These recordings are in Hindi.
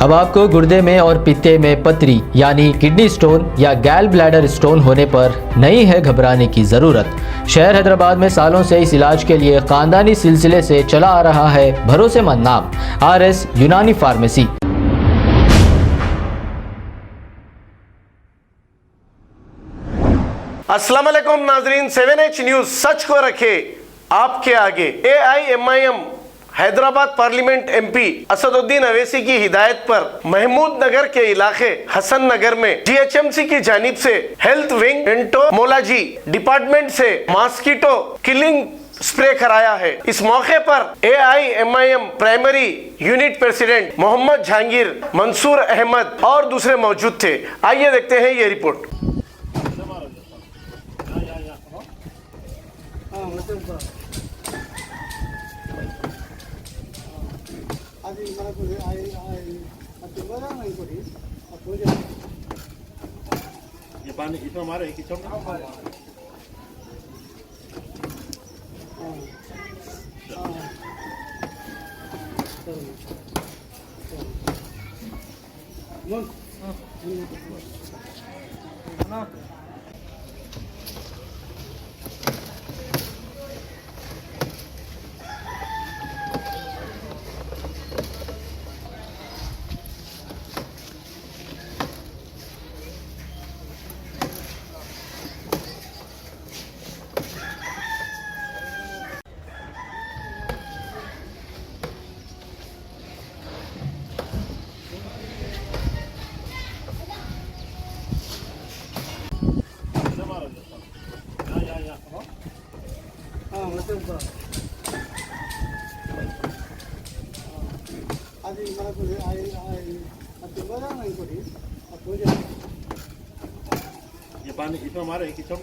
अब आपको गुर्दे में और पित्ते में पथरी यानी किडनी स्टोन या गैल ब्लैडर स्टोन होने पर नहीं है घबराने की ज़रूरत। शहर हैदराबाद में सालों से इस इलाज के लिए खानदानी सिलसिले से चला आ रहा है भरोसेमंद नाम RS यूनानी फार्मेसी। अस्सलाम वालेकुम नाजरीन, 7H न्यूज सच को रखे आपके आगे। AIMIM Hyderabad parliament MP Asaduddin Owaisi की हिदायत पर महमूद नगर के इलाके हसन नगर में GHMC की जानिब से हेल्थ विंग एंटोमोलॉजी डिपार्टमेंट से मॉस्किटो किलिंग स्प्रे कराया है। इस मौके पर AIMIM primary unit president Mohammed Jahangir, Mansoor Ahmed और दूसरे मौजूद थे। आइए देखते हैं ये रिपोर्ट। ये पानी इसमें हमारे किचन ये पानी इसमें हमारे किचन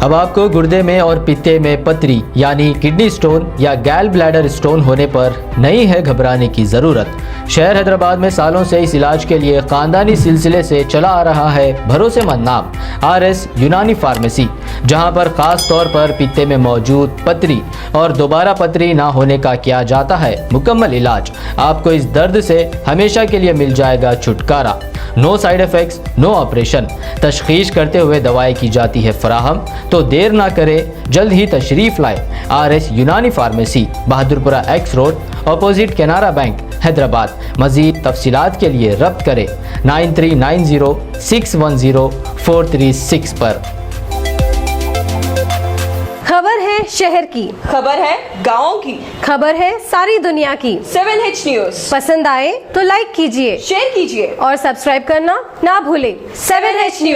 अब आपको गुर्दे में और पित्ते में पथरी यानी किडनी स्टोन या गैल ब्लैडर स्टोन होने पर नहीं है घबराने की ज़रूरत। शहर हैदराबाद में सालों से इस इलाज के लिए खानदानी सिलसिले से चला आ रहा है भरोसेमंद नाम RS यूनानी फार्मेसी, जहां पर खास तौर पर पित्ते में मौजूद पथरी और दोबारा पथरी ना होने का किया जाता है मुकम्मल इलाज। आपको इस दर्द से हमेशा के लिए मिल जाएगा छुटकारा। No side effects, no operation. तशखीस करते हुए दवाएं की जाती है फराहम। तो देर ना करें, जल्द ही तशरीफ लाए RS यूनानी pharmacy, Bahadurpura X road, opposite Canara bank, Hyderabad. मज़ीद तफसीलात के लिए रब्त करें 9390610436 पर। खबर है शहर की, खबर है गाँव की, खबर है सारी दुनिया की। 7H न्यूज पसंद आए तो लाइक कीजिए, शेयर कीजिए और सब्सक्राइब करना ना भूलें। 7H news.